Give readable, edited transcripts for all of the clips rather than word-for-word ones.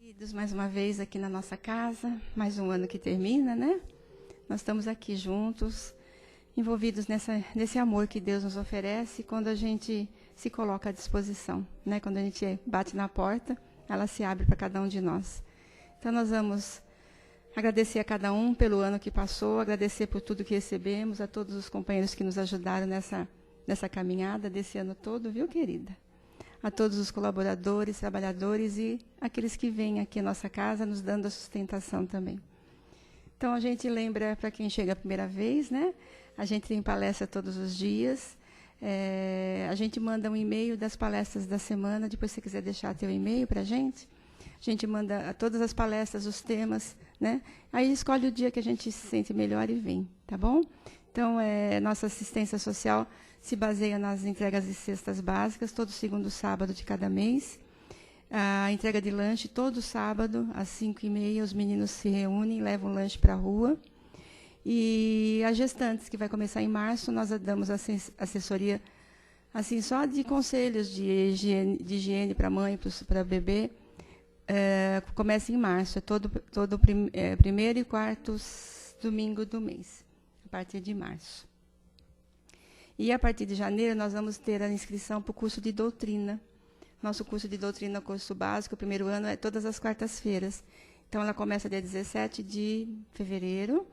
Queridos, mais uma vez aqui na nossa casa, mais um ano que termina, né? Nós estamos aqui juntos, envolvidos nesse amor que Deus nos oferece quando a gente se coloca à disposição, né? Quando a gente bate na porta, ela se abre para cada um de nós. Então, nós vamos agradecer a cada um pelo ano que passou, agradecer por tudo que recebemos, a todos os companheiros que nos ajudaram nessa caminhada desse ano todo, viu, querida? A todos os colaboradores, trabalhadores e aqueles que vêm aqui à nossa casa nos dando a sustentação também. Então, a gente lembra, para quem chega a primeira vez, né? A gente tem palestra todos os dias. A gente manda um e-mail das palestras da semana, depois se você quiser deixar teu e-mail para a gente manda todas as palestras, os temas, né? Aí escolhe o dia que a gente se sente melhor e vem, tá bom? Então, nossa assistência social se baseia nas entregas de cestas básicas, todo segundo sábado de cada mês. A entrega de lanche, todo sábado, às 5h30, os meninos se reúnem, levam lanche para a rua. E as gestantes, que vai começar em março, nós damos assessoria, assim, só de conselhos de higiene para a mãe, para o bebê. Começa em março, todo primeiro e quarto domingo do mês, a partir de março. E a partir de janeiro, nós vamos ter a inscrição para o curso de doutrina. Nosso curso de doutrina, curso básico, o primeiro ano é todas as quartas-feiras. Então, ela começa dia 17 de fevereiro.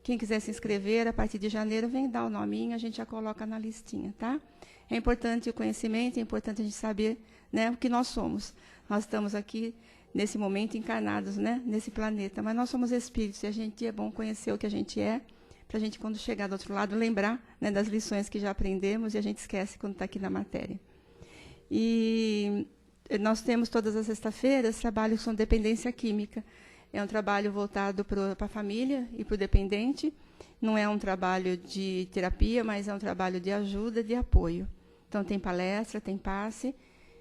Quem quiser se inscrever, a partir de janeiro, vem dar o nominho, a gente já coloca na listinha, tá? É importante o conhecimento, é importante a gente saber, né, o que nós somos. Nós estamos aqui, nesse momento, encarnados, né, nesse planeta, mas nós somos espíritos, e a gente é bom conhecer o que a gente é, para a gente, quando chegar do outro lado, lembrar, né, das lições que já aprendemos, e a gente esquece quando está aqui na matéria. E nós temos, todas as sextas-feiras, trabalhos com dependência química. É um trabalho voltado para a família e para o dependente. Não é um trabalho de terapia, mas é um trabalho de ajuda, de apoio. Então, tem palestra, tem passe,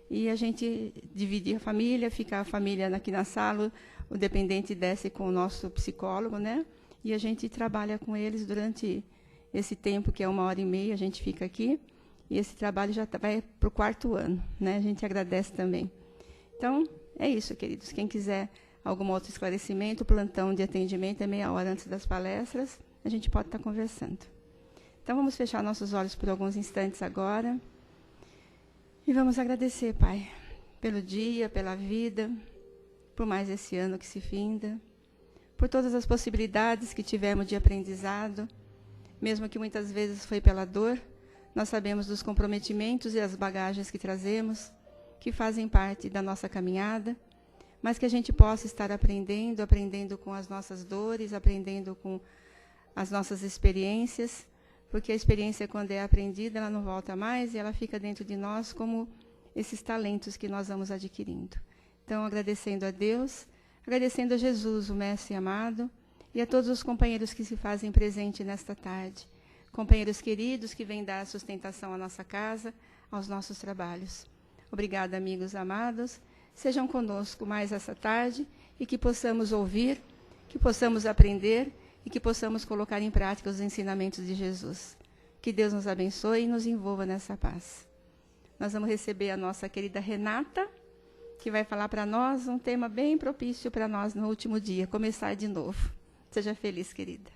e a gente divide a família, fica a família aqui na sala, o dependente desce com o nosso psicólogo, né? E a gente trabalha com eles durante esse tempo, que é 1h30, a gente fica aqui. E esse trabalho já vai para o 4º ano, né? A gente agradece também. Então, é isso, queridos. Quem quiser algum outro esclarecimento, o plantão de atendimento é meia hora antes das palestras, a gente pode estar conversando. Então, vamos fechar nossos olhos por alguns instantes agora. E vamos agradecer, Pai, pelo dia, pela vida, por mais esse ano que se finda, por todas as possibilidades que tivemos de aprendizado, mesmo que muitas vezes foi pela dor. Nós sabemos dos comprometimentos e as bagagens que trazemos, que fazem parte da nossa caminhada, mas que a gente possa estar aprendendo com as nossas dores, aprendendo com as nossas experiências, porque a experiência, quando é aprendida, ela não volta mais e ela fica dentro de nós como esses talentos que nós vamos adquirindo. Então, agradecendo a Deus, agradecendo a Jesus, o Mestre amado, e a todos os companheiros que se fazem presente nesta tarde. Companheiros queridos que vêm dar sustentação à nossa casa, aos nossos trabalhos. Obrigada, amigos amados. Sejam conosco mais essa tarde e que possamos ouvir, que possamos aprender e que possamos colocar em prática os ensinamentos de Jesus. Que Deus nos abençoe e nos envolva nessa paz. Nós vamos receber a nossa querida Renata, que vai falar para nós um tema bem propício para nós no último dia, começar de novo. Seja feliz, querida.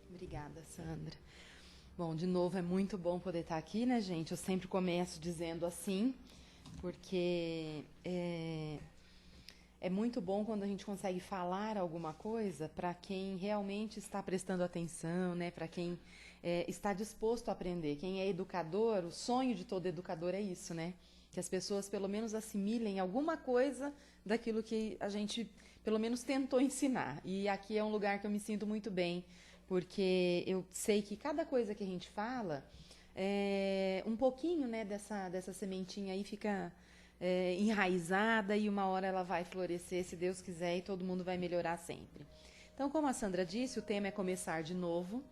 Obrigada, Sandra. Bom, de novo, é muito bom poder estar aqui, né, gente? Eu sempre começo dizendo assim, porque é muito bom quando a gente consegue falar alguma coisa para quem realmente está prestando atenção, né? Para quem está disposto a aprender. Quem é educador, o sonho de todo educador é isso, né? Que as pessoas pelo menos assimilem alguma coisa daquilo que a gente pelo menos tentou ensinar. E aqui é um lugar que eu me sinto muito bem, porque eu sei que cada coisa que a gente fala, um pouquinho, né, dessa sementinha aí fica enraizada e uma hora ela vai florescer, se Deus quiser, e todo mundo vai melhorar sempre. Então, como a Sandra disse, o tema é começar de novo.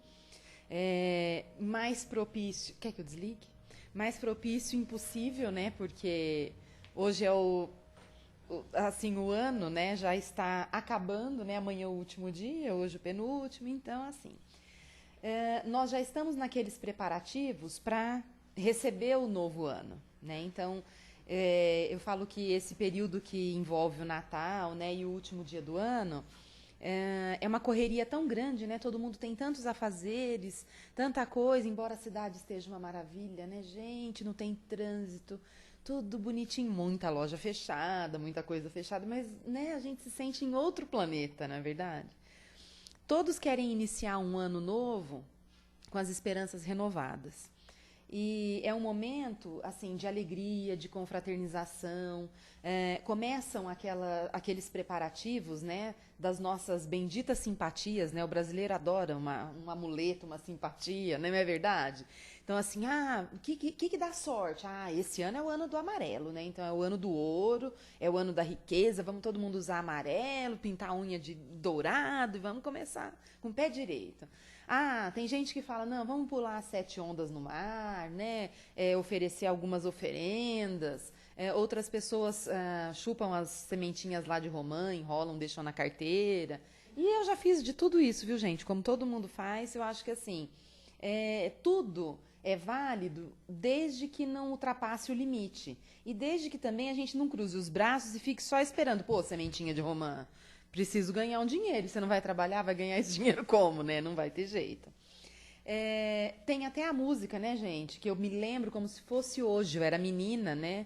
Mais propício... Quer que eu desligue? Mais propício impossível, né, porque hoje é o ano, né, já está acabando, né, amanhã é o último dia, hoje o penúltimo, então, assim, nós já estamos naqueles preparativos para receber o novo ano, né? Então, eu falo que esse período que envolve o Natal, né, e o último dia do ano, é uma correria tão grande, né? Todo mundo tem tantos afazeres, tanta coisa, embora a cidade esteja uma maravilha, né? Gente, não tem trânsito, tudo bonitinho, muita loja fechada, muita coisa fechada, mas, né, a gente se sente em outro planeta, não é verdade? Todos querem iniciar um ano novo com as esperanças renovadas. E é um momento, assim, de alegria, de confraternização. Começam aqueles preparativos, né, das nossas benditas simpatias, né? O brasileiro adora um amuleto, uma simpatia, não é verdade? Então, assim, o que dá sorte? Esse ano é o ano do amarelo, né? Então, é o ano do ouro, é o ano da riqueza, vamos todo mundo usar amarelo, pintar a unha de dourado e vamos começar com o pé direito. Tem gente que fala, não, vamos pular 7 ondas no mar, né? Oferecer algumas oferendas. Outras pessoas chupam as sementinhas lá de romã, enrolam, deixam na carteira. E eu já fiz de tudo isso, viu, gente? Como todo mundo faz, eu acho que assim, tudo é válido desde que não ultrapasse o limite. E desde que também a gente não cruze os braços e fique só esperando, sementinha de romã. Preciso ganhar um dinheiro. Você não vai trabalhar, vai ganhar esse dinheiro como, né? Não vai ter jeito. Tem até a música, né, gente? Que eu me lembro como se fosse hoje. Eu era menina, né?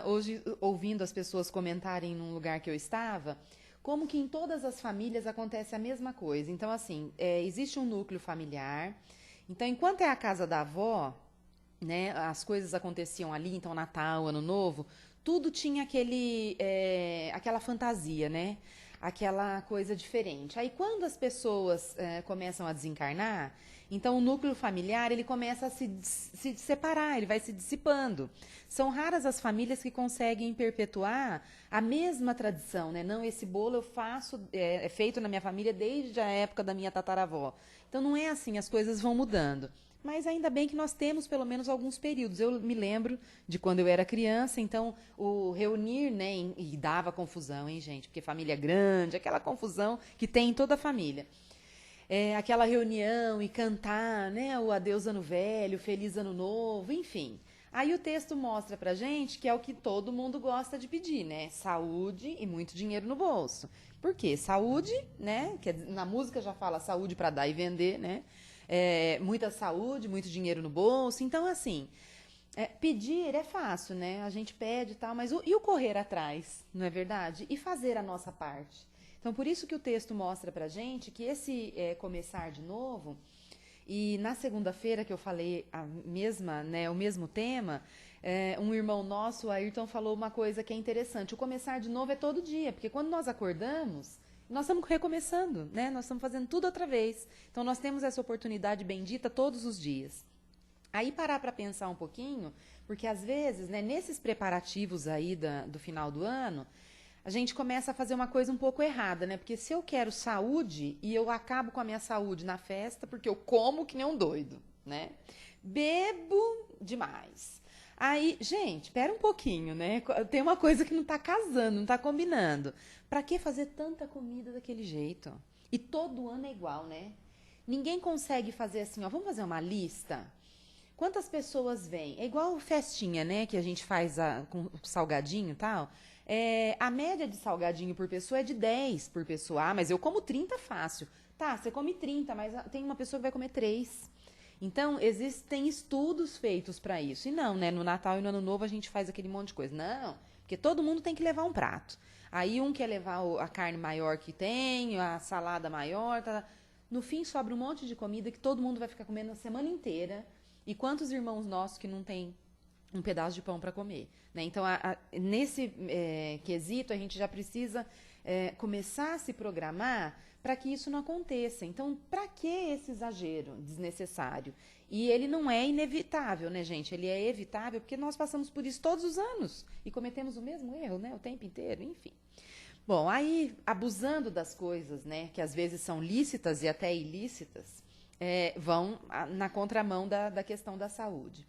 Hoje, ouvindo as pessoas comentarem num lugar que eu estava, como que em todas as famílias acontece a mesma coisa. Então, assim, existe um núcleo familiar. Então, enquanto é a casa da avó, né, as coisas aconteciam ali, então Natal, Ano Novo, tudo tinha aquela fantasia, né? Aquela coisa diferente. Aí quando as pessoas começam a desencarnar, então o núcleo familiar ele começa a se separar, ele vai se dissipando. São raras as famílias que conseguem perpetuar a mesma tradição, né? Não, esse bolo eu faço, é feito na minha família desde a época da minha tataravó. Então não é assim, as coisas vão mudando. Mas ainda bem que nós temos pelo menos alguns períodos. Eu me lembro de quando eu era criança, então o reunir, né, e dava confusão, hein, gente? Porque família grande, aquela confusão que tem em toda a família. Aquela reunião e cantar, né, o adeus ano velho, feliz ano novo, enfim. Aí o texto mostra pra gente que é o que todo mundo gosta de pedir, né? Saúde e muito dinheiro no bolso. Por quê? Saúde, né? Na música já fala saúde para dar e vender, né? Muita saúde, muito dinheiro no bolso. Então, assim, pedir é fácil, né? A gente pede e tal, mas e o correr atrás, não é verdade? E fazer a nossa parte. Então, por isso que o texto mostra pra gente que esse começar de novo, e na segunda-feira que eu falei o mesmo tema, um irmão nosso, o Ayrton, falou uma coisa que é interessante. O começar de novo é todo dia, porque quando nós acordamos, nós estamos recomeçando, né? Nós estamos fazendo tudo outra vez. Então, nós temos essa oportunidade bendita todos os dias. Aí, parar para pensar um pouquinho, porque às vezes, né, nesses preparativos aí do final do ano, a gente começa a fazer uma coisa um pouco errada, né? Porque se eu quero saúde e eu acabo com a minha saúde na festa, porque eu como que nem um doido, né? Bebo demais. Aí, gente, espera um pouquinho, né? Tem uma coisa que não tá casando, não tá combinando. Pra que fazer tanta comida daquele jeito? E todo ano é igual, né? Ninguém consegue fazer assim, ó, vamos fazer uma lista? Quantas pessoas vêm? É igual festinha, né? Que a gente faz com salgadinho e tal. A média de salgadinho por pessoa é de 10 por pessoa. Mas eu como 30 fácil. Tá, você come 30, mas tem uma pessoa que vai comer 3. Então, existem estudos feitos para isso. E não, né? No Natal e no Ano Novo a gente faz aquele monte de coisa. Não, porque todo mundo tem que levar um prato. Aí um quer levar a carne maior que tem, a salada maior. Tá. No fim, sobra um monte de comida que todo mundo vai ficar comendo a semana inteira. E quantos irmãos nossos que não têm um pedaço de pão para comer, né? Então, nesse quesito, a gente já precisa começar a se programar para que isso não aconteça. Então, para que esse exagero desnecessário? E ele não é inevitável, né, gente? Ele é evitável porque nós passamos por isso todos os anos e cometemos o mesmo erro, né, o tempo inteiro, enfim. Bom, aí, abusando das coisas, né, que às vezes são lícitas e até ilícitas, vão na contramão da questão da saúde.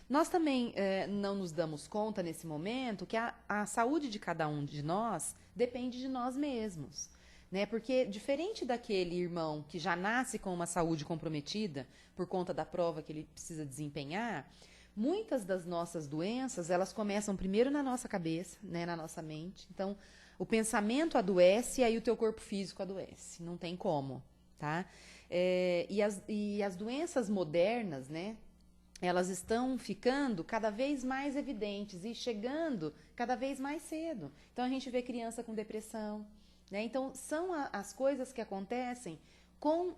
Nós também não nos damos conta nesse momento que a saúde de cada um de nós depende de nós mesmos, né? Porque diferente daquele irmão que já nasce com uma saúde comprometida por conta da prova que ele precisa desempenhar, Muitas das nossas doenças, elas começam primeiro na nossa cabeça, né, na nossa mente. Então, o pensamento adoece e aí o teu corpo físico adoece. Não tem como, tá? E as doenças modernas, né, elas estão ficando cada vez mais evidentes e chegando cada vez mais cedo. Então, a gente vê criança com depressão, né? Então, são as coisas que acontecem com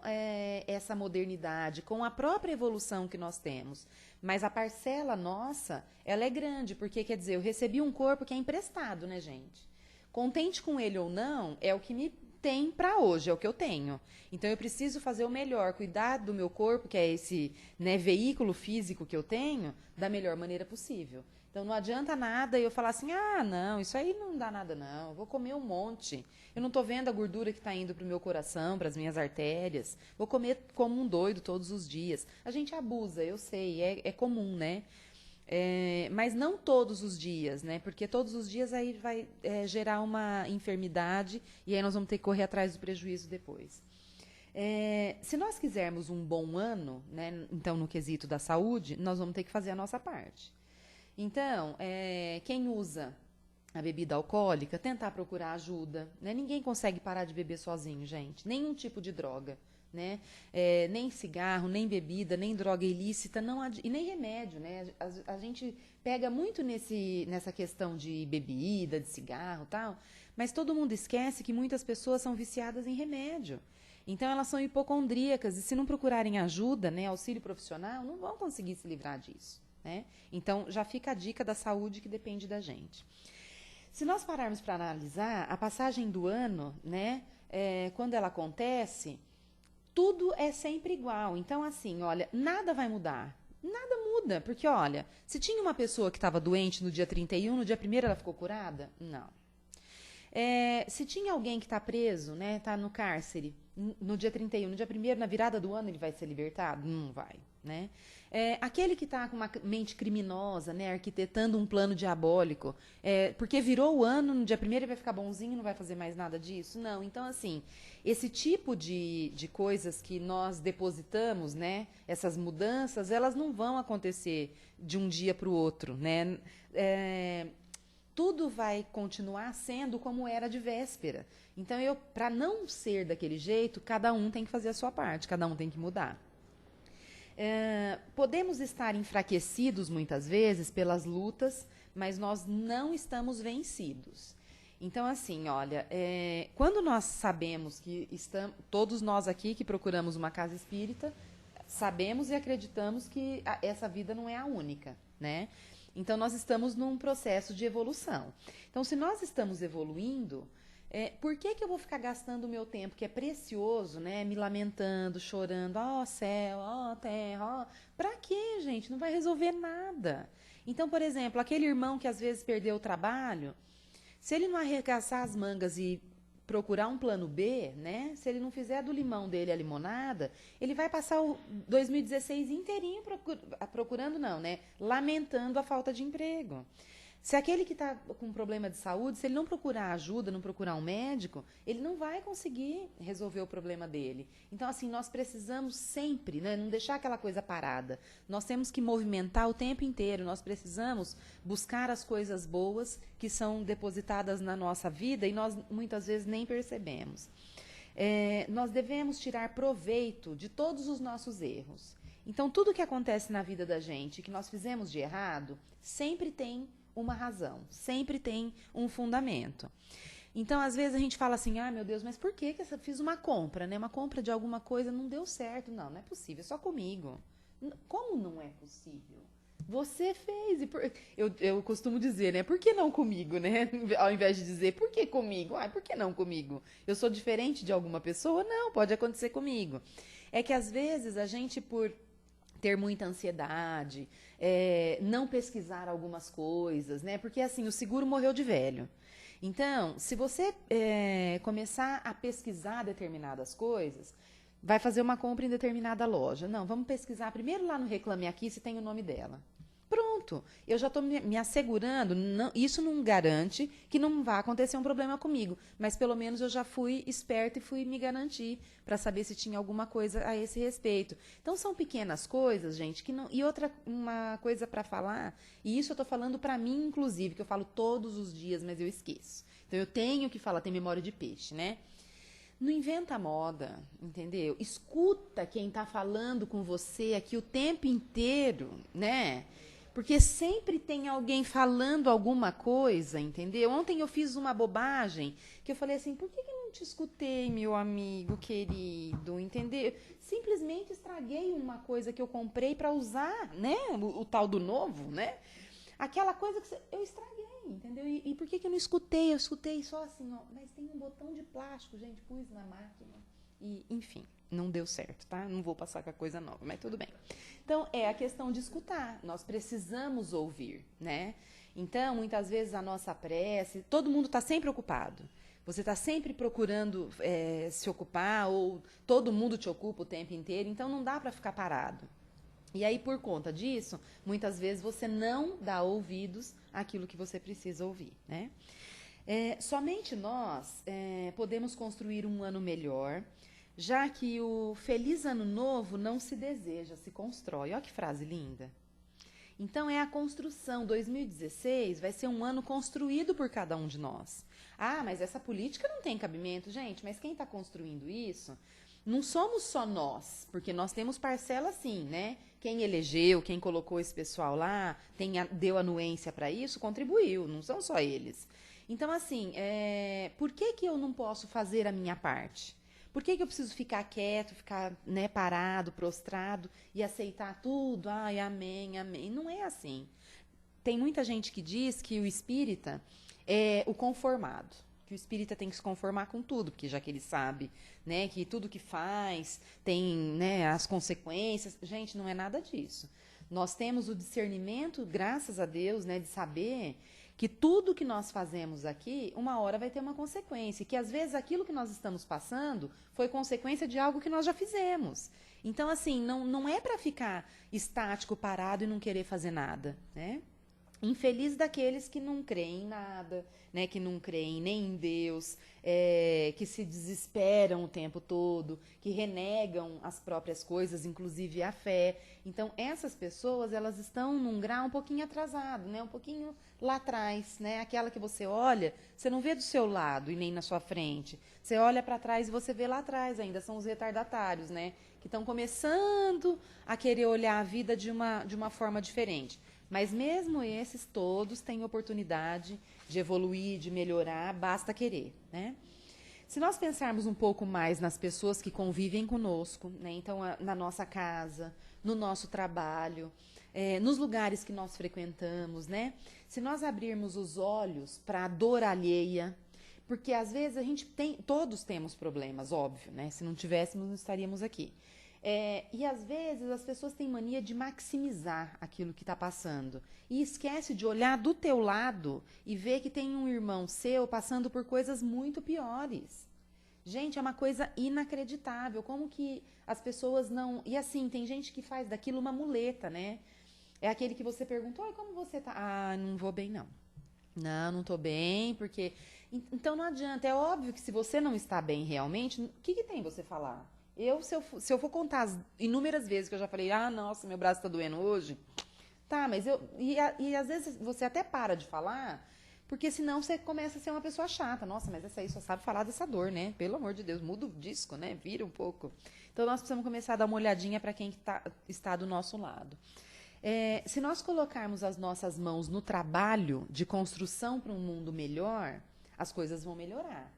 essa modernidade, com a própria evolução que nós temos. Mas a parcela nossa, ela é grande, porque, quer dizer, eu recebi um corpo que é emprestado, né, gente? Contente com ele ou não, é o que me tem para hoje, é o que eu tenho. Então, eu preciso fazer o melhor, cuidar do meu corpo, que é esse, né, veículo físico que eu tenho, da melhor maneira possível. Então, não adianta nada eu falar assim, ah, não, isso aí não dá nada não, eu vou comer um monte. Eu não estou vendo a gordura que está indo para o meu coração, para as minhas artérias. Vou comer como um doido todos os dias. A gente abusa, eu sei, é comum, né? Mas não todos os dias, né? Porque todos os dias aí vai gerar uma enfermidade e aí nós vamos ter que correr atrás do prejuízo depois. Se nós quisermos um bom ano, né, então no quesito da saúde, nós vamos ter que fazer a nossa parte. Então, quem usa a bebida alcoólica, tentar procurar ajuda, né? Ninguém consegue parar de beber sozinho, gente. Nenhum tipo de droga, né? Nem cigarro, nem bebida, nem droga ilícita, e nem remédio, né? A gente pega muito nessa questão de bebida, de cigarro e tal, mas todo mundo esquece que muitas pessoas são viciadas em remédio. Então, elas são hipocondríacas e se não procurarem ajuda, né, auxílio profissional, não vão conseguir se livrar disso, né? Então, já fica a dica da saúde que depende da gente. Se nós pararmos para analisar, a passagem do ano, né, quando ela acontece, tudo é sempre igual. Então, assim, olha, nada vai mudar. Nada muda, porque, olha, se tinha uma pessoa que estava doente no dia 31, no dia 1º ela ficou curada? Não. Se tinha alguém que está preso, né, está no cárcere, no dia 31, no dia 1º, na virada do ano, ele vai ser libertado? Não vai, né? Aquele que está com uma mente criminosa, né, arquitetando um plano diabólico, porque virou o ano, no dia 1º ele vai ficar bonzinho, não vai fazer mais nada disso? Não. Então, assim, esse tipo de coisas que nós depositamos, né, essas mudanças, elas não vão acontecer de um dia para o outro, né? Tudo vai continuar sendo como era de véspera. Então, para não ser daquele jeito, cada um tem que fazer a sua parte, cada um tem que mudar. Podemos estar enfraquecidos muitas vezes pelas lutas, mas nós não estamos vencidos. Então, assim, olha, quando nós sabemos que todos nós aqui que procuramos uma casa espírita, sabemos e acreditamos que essa vida não é a única, né? Então, nós estamos num processo de evolução. Então, se nós estamos evoluindo, por que eu vou ficar gastando o meu tempo, que é precioso, né? Me lamentando, chorando, ó céu, ó terra, ó... Pra quê, gente? Não vai resolver nada. Então, por exemplo, aquele irmão que às vezes perdeu o trabalho, se ele não arregaçar as mangas e procurar um plano B, né? Se ele não fizer do limão dele a limonada, ele vai passar o 2016 inteirinho procurando não, né? Lamentando a falta de emprego. Se aquele que está com problema de saúde, se ele não procurar ajuda, não procurar um médico, ele não vai conseguir resolver o problema dele. Então, assim, nós precisamos sempre, né, não deixar aquela coisa parada. Nós temos que movimentar o tempo inteiro, nós precisamos buscar as coisas boas que são depositadas na nossa vida e nós muitas vezes nem percebemos. Nós devemos tirar proveito de todos os nossos erros. Então, tudo que acontece na vida da gente, que nós fizemos de errado, sempre tem uma razão, sempre tem um fundamento. Então, às vezes a gente fala assim, meu Deus, mas por que eu fiz uma compra, né? Uma compra de alguma coisa não deu certo. Não é possível, é só comigo. Como não é possível? Você fez. Eu costumo dizer, né? Por que não comigo, né? Ao invés de dizer, por que comigo? Por que não comigo? Eu sou diferente de alguma pessoa? Não, pode acontecer comigo. É que às vezes a gente, por ter muita ansiedade, não pesquisar algumas coisas, né? Porque, assim, o seguro morreu de velho. Então, se você começar a pesquisar determinadas coisas, vai fazer uma compra em determinada loja. Não, vamos pesquisar primeiro lá no Reclame Aqui se tem o nome dela. Pronto, eu já estou me assegurando, isso não garante que não vai acontecer um problema comigo, mas pelo menos eu já fui esperta e fui me garantir para saber se tinha alguma coisa a esse respeito. Então são pequenas coisas, gente, que não. E outra, uma coisa para falar, e isso eu estou falando para mim, inclusive, que eu falo todos os dias, mas eu esqueço. Então eu tenho que falar, tem memória de peixe, né? Não inventa moda, entendeu? Escuta quem está falando com você aqui o tempo inteiro, né? Porque sempre tem alguém falando alguma coisa, entendeu? Ontem eu fiz uma bobagem que eu falei assim, por que eu não te escutei, meu amigo querido, entendeu? Simplesmente estraguei uma coisa que eu comprei para usar, né? O tal do novo, né? Aquela coisa que eu estraguei, entendeu? E por que eu não escutei? Eu escutei só assim, ó, mas tem um botão de plástico, gente, pus na máquina. E, enfim, não deu certo, tá? Não vou passar com a coisa nova, mas tudo bem. Então, é a questão de escutar. Nós precisamos ouvir, né? Então, muitas vezes a nossa prece, todo mundo está sempre ocupado. Você está sempre procurando se ocupar ou todo mundo te ocupa o tempo inteiro, então não dá para ficar parado. E aí, por conta disso, muitas vezes você não dá ouvidos àquilo que você precisa ouvir, né? Somente nós podemos construir um ano melhor, já que o feliz ano novo não se deseja, se constrói. Olha que frase linda. Então, é a construção. 2016 vai ser um ano construído por cada um de nós. Ah, mas essa política não tem cabimento. Gente, mas quem está construindo isso não somos só nós, porque nós temos parcela sim, né? Quem elegeu, quem colocou esse pessoal lá, deu anuência para isso, contribuiu, não são só eles. Então, assim, por que eu não posso fazer a minha parte? Por que eu preciso ficar quieto, ficar, né, parado, prostrado e aceitar tudo? Ai, amém, amém. Não é assim. Tem muita gente que diz que o espírita é o conformado, que o espírita tem que se conformar com tudo, porque já que ele sabe, né, que tudo que faz tem, né, as consequências. Gente, não é nada disso. Nós temos o discernimento, graças a Deus, né, de saber que tudo que nós fazemos aqui, uma hora vai ter uma consequência, e que às vezes aquilo que nós estamos passando foi consequência de algo que nós já fizemos. Então, assim, não é para ficar estático, parado e não querer fazer nada, né? Infeliz daqueles que não creem em nada, né, que não creem nem em Deus, que se desesperam o tempo todo, que renegam as próprias coisas, inclusive a fé. Então, essas pessoas, elas estão num grau um pouquinho atrasado, né, um pouquinho lá atrás, né, aquela que você olha, você não vê do seu lado e nem na sua frente. Você olha para trás e você vê lá atrás ainda, são os retardatários, né, que estão começando a querer olhar a vida de uma forma diferente. Mas mesmo esses todos têm oportunidade de evoluir, de melhorar, basta querer, né? Se nós pensarmos um pouco mais nas pessoas que convivem conosco, né? Então, na nossa casa, no nosso trabalho, nos lugares que nós frequentamos, né? Se nós abrirmos os olhos para a dor alheia, porque às vezes todos temos problemas, óbvio, né? Se não tivéssemos, não estaríamos aqui. E às vezes as pessoas têm mania de maximizar aquilo que está passando e esquece de olhar do teu lado e ver que tem um irmão seu passando por coisas muito piores. Gente, é uma coisa inacreditável, como que as pessoas não... E assim, tem gente que faz daquilo uma muleta, né? É aquele que você pergunta, oi, como você tá? Ah, não vou bem não. Não tô bem, porque... Então não adianta, é óbvio que se você não está bem realmente, o que tem você falar? Se eu for contar as inúmeras vezes que eu já falei, nossa, meu braço tá doendo hoje, tá, mas e às vezes você até para de falar, porque senão você começa a ser uma pessoa chata. Nossa, mas essa aí só sabe falar dessa dor, né? Pelo amor de Deus, muda o disco, né? Vira um pouco. Então nós precisamos começar a dar uma olhadinha para quem está do nosso lado. Se nós colocarmos as nossas mãos no trabalho de construção para um mundo melhor, as coisas vão melhorar.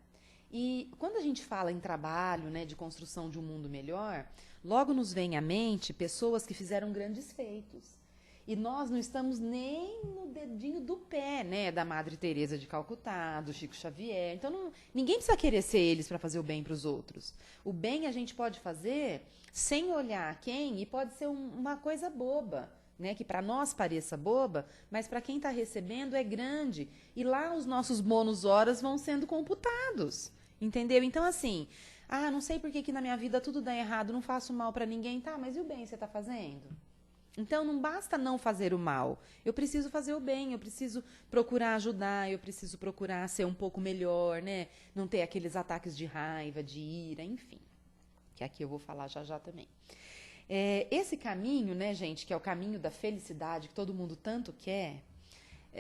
E quando a gente fala em trabalho, né, de construção de um mundo melhor, logo nos vem à mente pessoas que fizeram grandes feitos. E nós não estamos nem no dedinho do pé, né, da Madre Teresa de Calcutá, do Chico Xavier. Então, ninguém precisa querer ser eles para fazer o bem para os outros. O bem a gente pode fazer sem olhar quem, e pode ser uma coisa boba, né, que para nós pareça boba, mas para quem está recebendo é grande. E lá os nossos bônus horas vão sendo computados. Entendeu? Então, assim, não sei por que na minha vida tudo dá errado, não faço mal para ninguém. Tá, mas e o bem você tá fazendo? Então, não basta não fazer o mal. Eu preciso fazer o bem, eu preciso procurar ajudar, eu preciso procurar ser um pouco melhor, né? Não ter aqueles ataques de raiva, de ira, enfim. Que aqui eu vou falar já já também. Esse caminho, né, gente, que é o caminho da felicidade, que todo mundo tanto quer,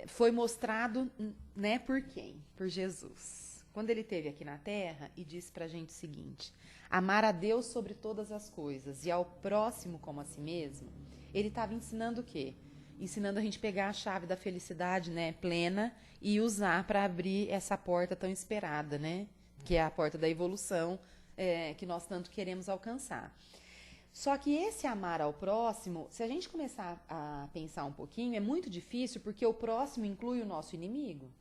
foi mostrado, né, por quem? Por Jesus. Quando ele esteve aqui na Terra e disse pra gente o seguinte: amar a Deus sobre todas as coisas e ao próximo como a si mesmo. Ele estava ensinando o quê? Ensinando a gente pegar a chave da felicidade, né, plena, e usar para abrir essa porta tão esperada, né? Que é a porta da evolução, que nós tanto queremos alcançar. Só que esse amar ao próximo, se a gente começar a pensar um pouquinho, é muito difícil, porque o próximo inclui o nosso inimigo.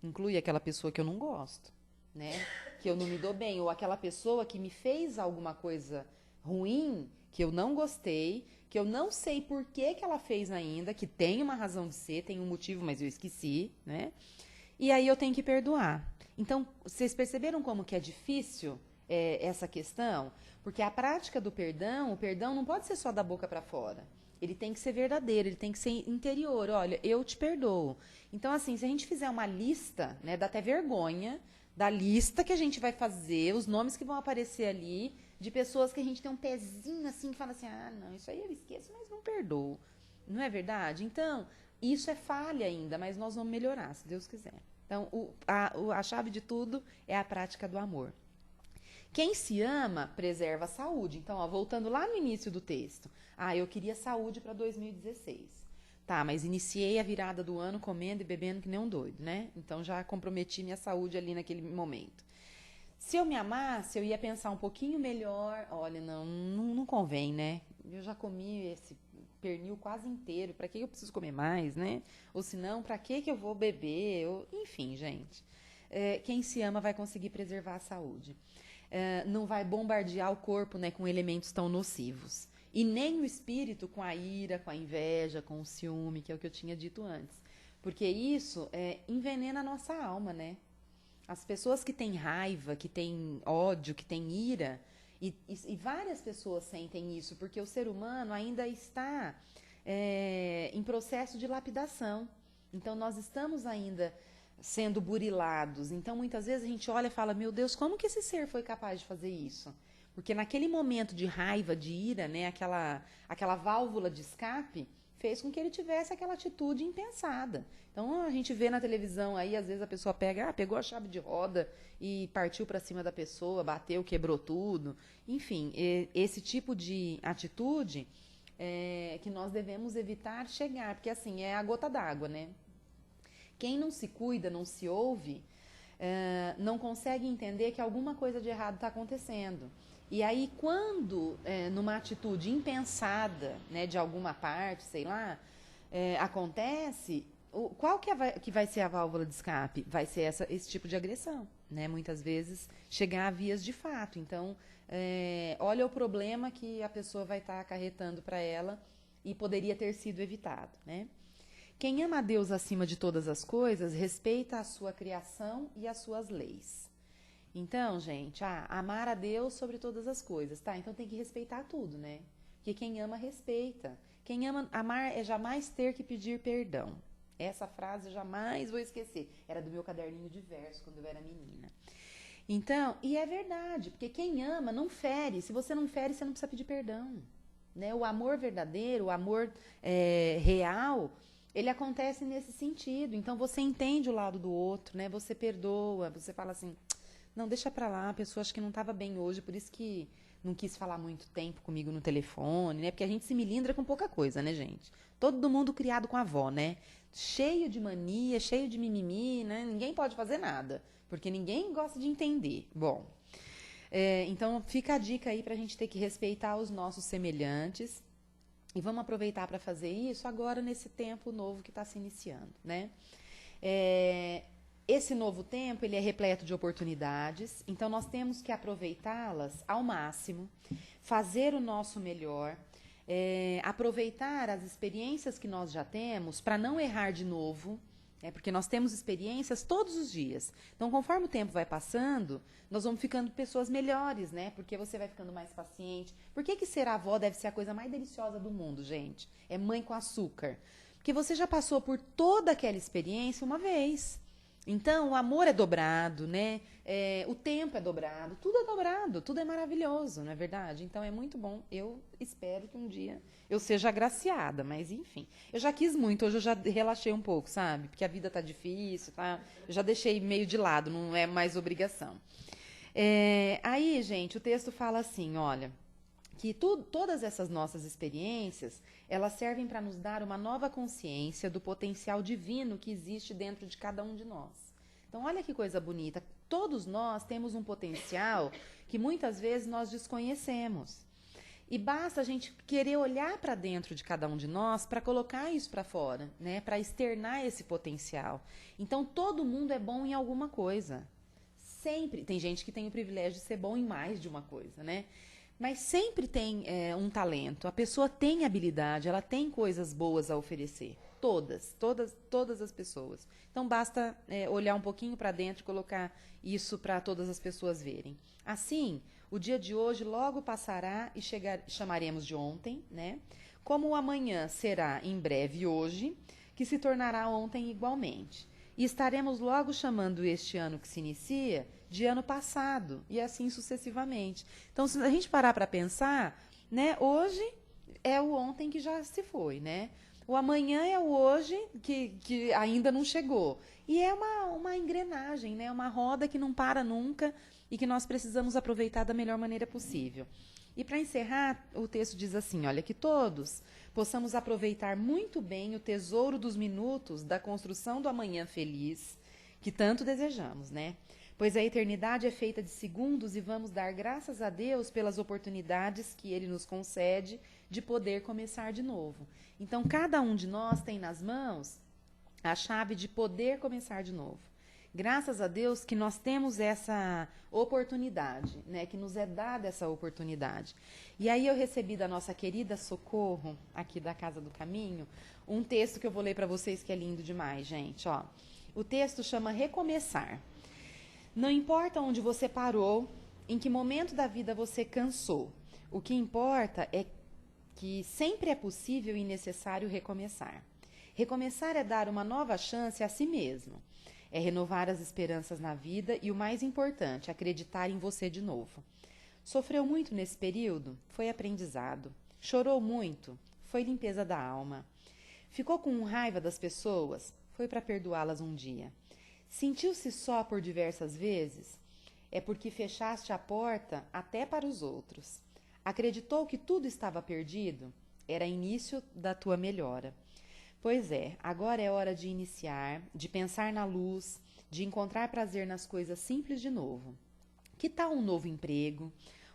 Inclui aquela pessoa que eu não gosto, né? Que eu não me dou bem, ou aquela pessoa que me fez alguma coisa ruim, que eu não gostei, que eu não sei por que ela fez ainda, que tem uma razão de ser, tem um motivo, mas eu esqueci, né? E aí eu tenho que perdoar. Então, vocês perceberam como que é difícil essa questão? Porque a prática do perdão, o perdão não pode ser só da boca para fora. Ele tem que ser verdadeiro, ele tem que ser interior. Olha, eu te perdoo. Então, assim, se a gente fizer uma lista, né, dá até vergonha da lista que a gente vai fazer, os nomes que vão aparecer ali, de pessoas que a gente tem um pezinho assim, que fala assim, ah, não, isso aí eu esqueço, mas não perdoo. Não é verdade? Então, isso é falha ainda, mas nós vamos melhorar, se Deus quiser. Então, a chave de tudo é a prática do amor. Quem se ama, preserva a saúde. Então, ó, voltando lá no início do texto. Ah, eu queria saúde para 2016. Tá, mas iniciei a virada do ano comendo e bebendo que nem um doido, né? Então, já comprometi minha saúde ali naquele momento. Se eu me amasse, eu ia pensar um pouquinho melhor. Olha, não convém, né? Eu já comi esse pernil quase inteiro. Para que eu preciso comer mais, né? Ou se não, para que eu vou beber? Enfim, gente. Quem se ama vai conseguir preservar a saúde. Não vai bombardear o corpo, né, com elementos tão nocivos. E nem o espírito com a ira, com a inveja, com o ciúme, que é o que eu tinha dito antes. Porque isso envenena a nossa alma, né? As pessoas que têm raiva, que têm ódio, que têm ira, e várias pessoas sentem isso, porque o ser humano ainda está em processo de lapidação. Então, nós estamos ainda sendo burilados. Então, muitas vezes a gente olha e fala, meu Deus, como que esse ser foi capaz de fazer isso? Porque naquele momento de raiva, de ira, né, aquela válvula de escape, fez com que ele tivesse aquela atitude impensada. Então, a gente vê na televisão aí, às vezes a pessoa pegou a chave de roda e partiu para cima da pessoa, bateu, quebrou tudo. Enfim, esse tipo de atitude que nós devemos evitar chegar, porque assim, é a gota d'água, né? Quem não se cuida, não se ouve, não consegue entender que alguma coisa de errado está acontecendo. E aí, quando, numa atitude impensada, né, de alguma parte, sei lá, acontece, qual que vai ser a válvula de escape? Vai ser esse tipo de agressão, né? Muitas vezes chegar a vias de fato. Então, olha o problema que a pessoa vai estar acarretando para ela e poderia ter sido evitado, né? Quem ama a Deus acima de todas as coisas, respeita a sua criação e as suas leis. Então, gente, amar a Deus sobre todas as coisas, tá? Então tem que respeitar tudo, né? Porque quem ama, respeita. Quem ama, amar é jamais ter que pedir perdão. Essa frase eu jamais vou esquecer. Era do meu caderninho de verso, quando eu era menina. Então, e é verdade, porque quem ama não fere. Se você não fere, você não precisa pedir perdão. Né? O amor verdadeiro, o amor real, ele acontece nesse sentido. Então, você entende o lado do outro, né? Você perdoa, você fala assim, não, deixa pra lá, a pessoa acho que não estava bem hoje, por isso que não quis falar muito tempo comigo no telefone, né? Porque a gente se melindra com pouca coisa, né, gente? Todo mundo criado com a avó, né? Cheio de mania, cheio de mimimi, né? Ninguém pode fazer nada, porque ninguém gosta de entender. Bom, então fica a dica aí pra gente ter que respeitar os nossos semelhantes. E vamos aproveitar para fazer isso agora nesse tempo novo que está se iniciando, né? Esse novo tempo, ele é repleto de oportunidades, então nós temos que aproveitá-las ao máximo, fazer o nosso melhor, aproveitar as experiências que nós já temos para não errar de novo, Porque nós temos experiências todos os dias. Então, conforme o tempo vai passando, nós vamos ficando pessoas melhores, né? Porque você vai ficando mais paciente. Por que ser avó deve ser a coisa mais deliciosa do mundo, gente? É mãe com açúcar. Porque você já passou por toda aquela experiência uma vez. Então, o amor é dobrado, né? O tempo é dobrado, tudo é maravilhoso, não é verdade? Então, é muito bom. Eu espero que um dia eu seja agraciada, mas enfim. Eu já quis muito, hoje eu já relaxei um pouco, sabe? Porque a vida tá difícil, tá? Eu já deixei meio de lado, não é mais obrigação. Aí, gente, o texto fala assim, olha, que todas essas nossas experiências, elas servem para nos dar uma nova consciência do potencial divino que existe dentro de cada um de nós. Então, olha que coisa bonita. Todos nós temos um potencial que muitas vezes nós desconhecemos. E basta a gente querer olhar para dentro de cada um de nós para colocar isso para fora, né? Para externar esse potencial. Então, todo mundo é bom em alguma coisa. Sempre. Tem gente que tem o privilégio de ser bom em mais de uma coisa, né? Mas sempre tem um talento. A pessoa tem habilidade, ela tem coisas boas a oferecer. Todas as pessoas. Então, basta olhar um pouquinho para dentro e colocar isso para todas as pessoas verem. Assim, o dia de hoje logo passará e chamaremos de ontem, né? Como o amanhã será em breve hoje, que se tornará ontem igualmente. E estaremos logo chamando este ano que se inicia de ano passado, e assim sucessivamente. Então, se a gente parar para pensar, né, hoje é o ontem que já se foi, né? O amanhã é o hoje que ainda não chegou. E é uma engrenagem, né? Uma roda que não para nunca e que nós precisamos aproveitar da melhor maneira possível. E para encerrar, o texto diz assim, olha, que todos possamos aproveitar muito bem o tesouro dos minutos da construção do amanhã feliz, que tanto desejamos, né? Pois a eternidade é feita de segundos e vamos dar graças a Deus pelas oportunidades que Ele nos concede de poder começar de novo. Então, cada um de nós tem nas mãos a chave de poder começar de novo. Graças a Deus que nós temos essa oportunidade, né? Que nos é dada essa oportunidade. E aí eu recebi da nossa querida Socorro, aqui da Casa do Caminho, um texto que eu vou ler para vocês que é lindo demais, gente. Ó. O texto chama Recomeçar. Não importa onde você parou, em que momento da vida você cansou. O que importa é que sempre é possível e necessário recomeçar. Recomeçar é dar uma nova chance a si mesmo. É renovar as esperanças na vida e, o mais importante, acreditar em você de novo. Sofreu muito nesse período? Foi aprendizado. Chorou muito? Foi limpeza da alma. Ficou com raiva das pessoas? Foi para perdoá-las um dia. Sentiu-se só por diversas vezes? É porque fechaste a porta até para os outros. Acreditou que tudo estava perdido? Era início da tua melhora. Pois é, agora é hora de iniciar, de pensar na luz, de encontrar prazer nas coisas simples de novo. Que tal um novo emprego,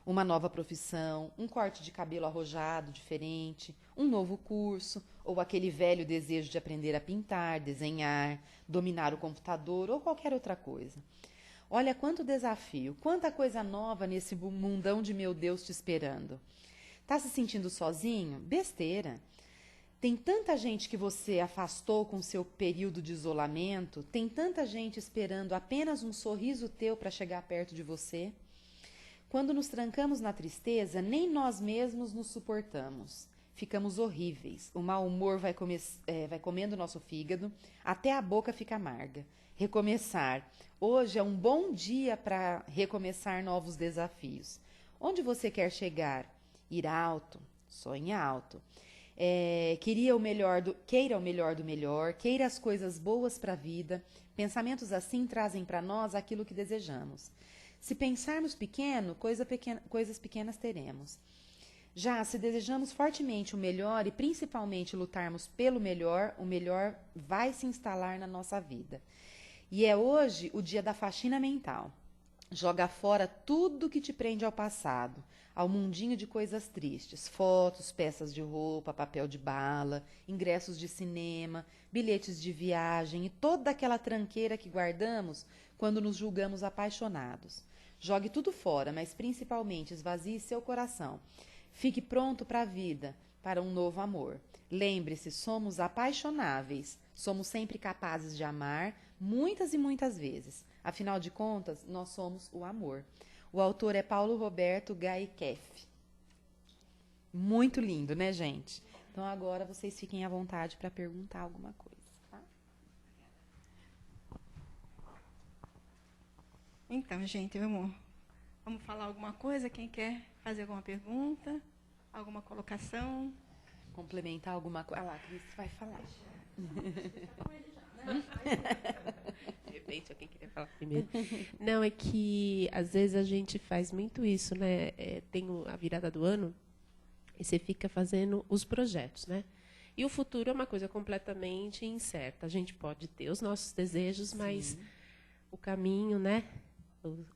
uma nova profissão, um corte de cabelo arrojado diferente, um novo curso, ou aquele velho desejo de aprender a pintar, desenhar, dominar o computador ou qualquer outra coisa? Olha quanto desafio, quanta coisa nova nesse mundão de meu Deus te esperando. Tá se sentindo sozinho? Besteira. Tem tanta gente que você afastou com seu período de isolamento, tem tanta gente esperando apenas um sorriso teu para chegar perto de você. Quando nos trancamos na tristeza, nem nós mesmos nos suportamos. Ficamos horríveis, o mau humor vai comendo nosso fígado, até a boca fica amarga. Recomeçar. Hoje é um bom dia para recomeçar novos desafios. Onde você quer chegar? Ir alto, sonhe alto. Queira o melhor do melhor, queira as coisas boas para a vida. Pensamentos assim trazem para nós aquilo que desejamos. Se pensarmos pequeno, coisas pequenas teremos. Já se desejamos fortemente o melhor e principalmente lutarmos pelo melhor, o melhor vai se instalar na nossa vida. E é hoje o dia da faxina mental. Joga fora tudo que te prende ao passado, ao mundinho de coisas tristes, fotos, peças de roupa, papel de bala, ingressos de cinema, bilhetes de viagem e toda aquela tranqueira que guardamos quando nos julgamos apaixonados. Jogue tudo fora, mas principalmente esvazie seu coração. Fique pronto para a vida, para um novo amor. Lembre-se, somos apaixonáveis, somos sempre capazes de amar muitas e muitas vezes. Afinal de contas, nós somos o amor. O autor é Paulo Roberto Gaikeff. Muito lindo, né, gente? Então agora vocês fiquem à vontade para perguntar alguma coisa. Tá? Então, gente, vamos falar alguma coisa? Quem quer fazer alguma pergunta? Alguma colocação? Complementar alguma coisa? Ah lá, Cris vai falar. De repente, alguém queria falar primeiro. Não, é que às vezes a gente faz muito isso, né? Tem a virada do ano e você fica fazendo os projetos, né? E o futuro é uma coisa completamente incerta. A gente pode ter os nossos desejos, mas o caminho, né?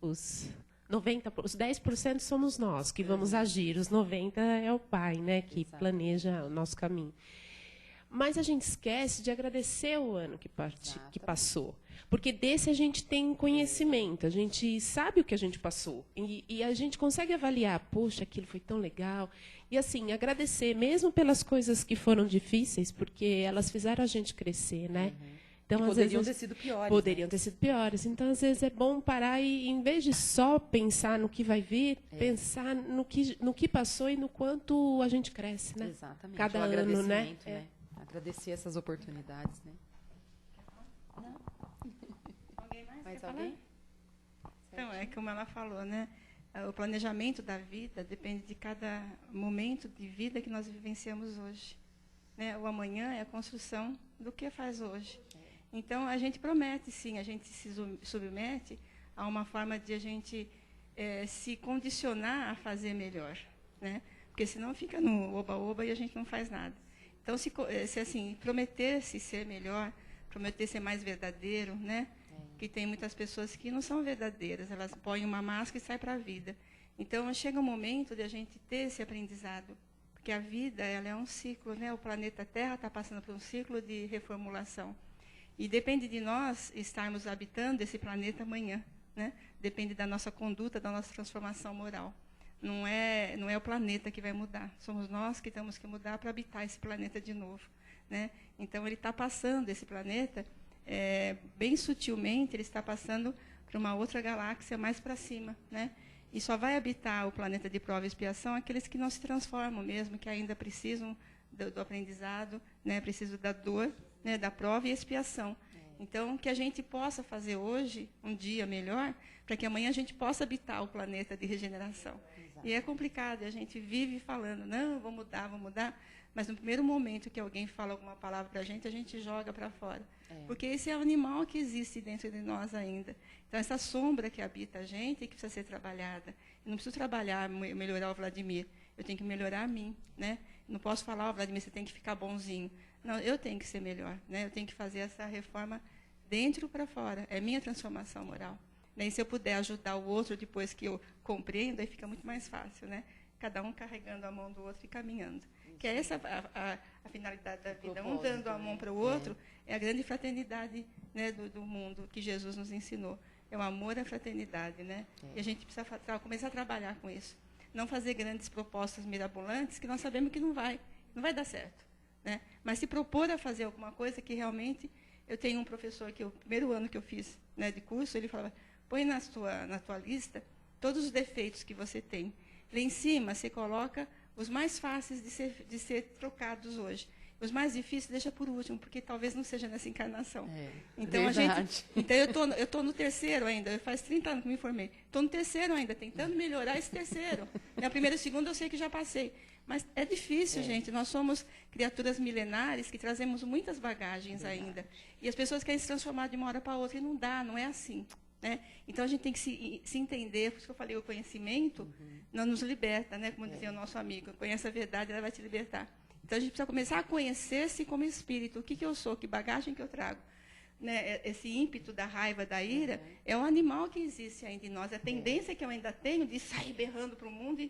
Os 10% somos nós que vamos agir, os 90% é o Pai, né? Que planeja o nosso caminho. Mas a gente esquece de agradecer o ano que passou. Porque desse a gente tem conhecimento, a gente sabe o que a gente passou. E a gente consegue avaliar, poxa, aquilo foi tão legal. E assim, agradecer mesmo pelas coisas que foram difíceis, porque elas fizeram a gente crescer, né? Então, e poderiam ter sido piores. Poderiam ter sido piores. Então, às vezes, é bom parar e, em vez de só pensar no que vai vir, pensar no que passou e no quanto a gente cresce, né? Exatamente. Cada ano, né? Agradecer essas oportunidades, né? Não? Alguém mais? Mais quer alguém? Falar? Então, é como ela falou, né? O planejamento da vida depende de cada momento de vida que nós vivenciamos hoje. Né? O amanhã é a construção do que faz hoje. Então, a gente promete, sim, a gente se submete a uma forma de a gente se condicionar a fazer melhor. Né? Porque senão fica no oba-oba e a gente não faz nada. Então, se assim, prometer-se ser melhor, prometer ser mais verdadeiro, né? Que tem muitas pessoas que não são verdadeiras, elas põem uma máscara e saem para a vida. Então, chega um momento de a gente ter esse aprendizado, porque a vida ela é um ciclo, né? O planeta Terra está passando por um ciclo de reformulação. E depende de nós estarmos habitando esse planeta amanhã, né? Depende da nossa conduta, da nossa transformação moral. Não é o planeta que vai mudar, somos nós que temos que mudar para habitar esse planeta de novo. Né? Então, ele está passando, esse planeta, bem sutilmente, ele está passando para uma outra galáxia mais para cima. Né? E só vai habitar o planeta de prova e expiação aqueles que não se transformam mesmo, que ainda precisam do aprendizado, né? Precisam da dor, né? Da prova e expiação. Então, que a gente possa fazer hoje um dia melhor, para que amanhã a gente possa habitar o planeta de regeneração. Exato. E é complicado, a gente vive falando, não, vou mudar, mas no primeiro momento que alguém fala alguma palavra para a gente joga para fora. Porque esse é o animal que existe dentro de nós ainda. Então, essa sombra que habita a gente que precisa ser trabalhada. Eu não preciso trabalhar, melhorar o Vladimir, eu tenho que melhorar a mim. Né? Não posso falar, Vladimir, você tem que ficar bonzinho. Não, eu tenho que ser melhor, né? Eu tenho que fazer essa reforma dentro para fora. É minha transformação moral. Né? E se eu puder ajudar o outro depois que eu compreendo, aí fica muito mais fácil, né? Cada um carregando a mão do outro e caminhando. Que é essa a finalidade da vida. Um dando a mão para o outro é a grande fraternidade, né, do mundo que Jesus nos ensinou. É o amor à fraternidade, né? E a gente precisa começar a trabalhar com isso. Não fazer grandes propostas mirabolantes que nós sabemos que não vai dar certo. Né? Mas se propor a fazer alguma coisa que realmente... Eu tenho um professor que, o primeiro ano que eu fiz, né, de curso, ele falava, põe na tua lista todos os defeitos que você tem. Lá em cima, você coloca os mais fáceis de ser trocados hoje. Os mais difíceis, deixa por último, porque talvez não seja nessa encarnação. Então, eu estou no terceiro ainda, faz 30 anos que me formei. Estou no terceiro ainda, tentando melhorar esse terceiro. A primeira e segunda eu sei que já passei. Mas é difícil, gente. Nós somos criaturas milenares que trazemos muitas bagagens ainda. E as pessoas querem se transformar de uma hora para outra e não dá, não é assim. Né? Então, a gente tem que se entender, por isso que eu falei, o conhecimento não nos liberta, né? Como dizia o nosso amigo, conhece a verdade, ela vai te libertar. Então, a gente precisa começar a conhecer-se como espírito, o que eu sou, que bagagem que eu trago. Né? Esse ímpeto da raiva, da ira, é um animal que existe ainda em nós. A tendência que eu ainda tenho de sair berrando para o mundo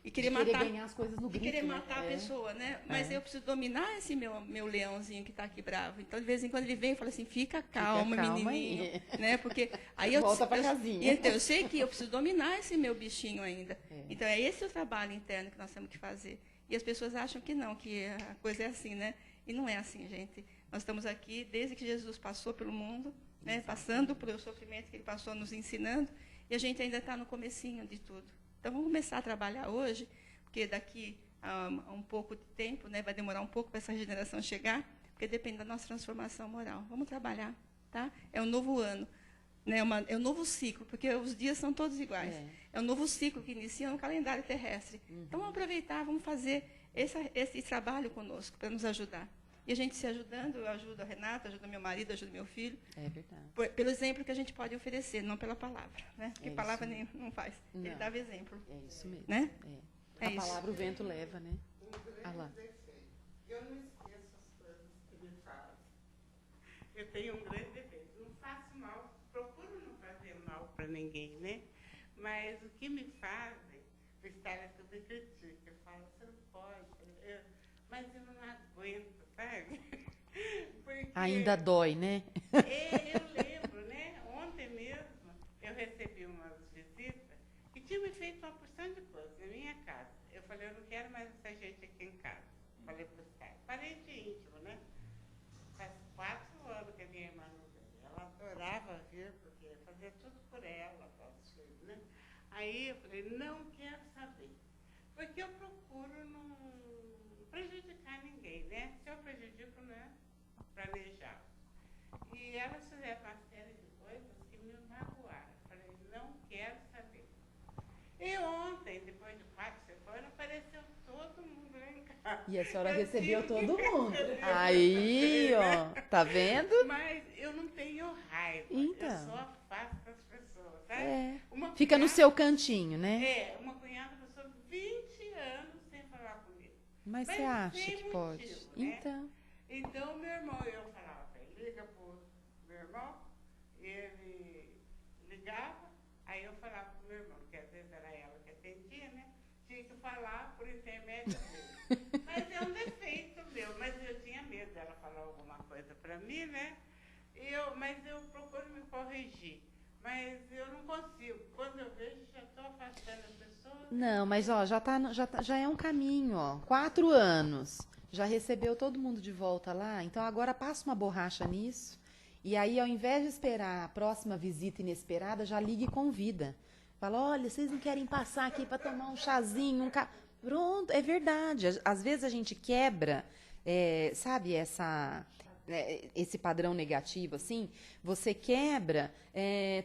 e querer matar, ganhar as coisas no grito, querer matar a pessoa, né? Mas eu preciso dominar esse meu leãozinho que está aqui bravo. Então, de vez em quando ele vem e fala assim, fica calma menininho, aí. Né? Porque aí volta para casinha. Então, eu sei que eu preciso dominar esse meu bichinho ainda. Então, é esse o trabalho interno que nós temos que fazer. E as pessoas acham que não, que a coisa é assim, né? E não é assim, gente. Nós estamos aqui desde que Jesus passou pelo mundo, né? Passando pelo sofrimento que ele passou, nos ensinando, e a gente ainda está no comecinho de tudo. Então, vamos começar a trabalhar hoje, porque daqui a um pouco de tempo, né, vai demorar um pouco para essa regeneração chegar, porque depende da nossa transformação moral. Vamos trabalhar, tá? É um novo ano, né? É um novo ciclo, porque os dias são todos iguais. É um novo ciclo que inicia no calendário terrestre. Então, vamos aproveitar, vamos fazer esse trabalho conosco, para nos ajudar. E a gente se ajudando, eu ajudo a Renata, ajudo meu marido, ajudo meu filho. É verdade. Pelo exemplo que a gente pode oferecer, não pela palavra, né? Porque palavra não faz. Não. Ele dava exemplo. É isso mesmo. Né? A palavra o vento leva, né? Ah lá. Eu não esqueço as coisas que me fazem. Eu tenho um grande defeito. Não faço mal, procuro não fazer mal para ninguém, né? Mas o que me fazem, o Estela tudo critica. Eu falo, você não pode. Mas eu não aguento, sabe? Porque Ainda dói, né? eu lembro, né? Ontem mesmo eu recebi umas visitas que tinham me feito uma porção de coisas na minha casa. Eu falei, eu não quero mais essa gente aqui em casa. Falei para os caras, parente íntimo, né? Faz 4 anos que a minha irmã não veio. Ela adorava vir, porque fazia tudo por ela, os filhos, né? Aí eu falei, não quero saber. Porque eu procuro não prejudicar ninguém, né? Se eu prejudico, né? Planejar. E elas fizeram uma série de coisas que me magoaram. Falei, não quero saber. E ontem, depois de 4 semanas, apareceu todo mundo lá em casa. E a senhora Eu recebeu tive todo que mundo. receber. Aí, ó, tá vendo? Mas eu não tenho raiva. Então. Eu só afasto as pessoas, sabe? É. Uma Fica no cunhada- seu cantinho, né? uma cunhada passou 20 anos sem falar comigo. Mas Mas você acha sem que motivo, pode? né? Então, Então, meu irmão, eu falava pra ele, liga pro meu irmão, ele ligava, aí eu falava pro meu irmão, que às vezes era ela que atendia, né? Tinha que falar por intermédio dele. Mas é um defeito meu, mas eu tinha medo dela falar alguma coisa pra mim, né? Mas eu procuro me corrigir. Mas eu não consigo. Quando eu vejo, já estou afastando as pessoas. não, mas ó, já é um caminho, ó. 4 anos. Já recebeu todo mundo de volta lá, então agora passa uma borracha nisso. E aí, ao invés de esperar a próxima visita inesperada, já liga e convida. Fala, olha, vocês não querem passar aqui para tomar um chazinho, Pronto, é verdade. Às vezes a gente quebra, sabe, esse padrão negativo, assim, você quebra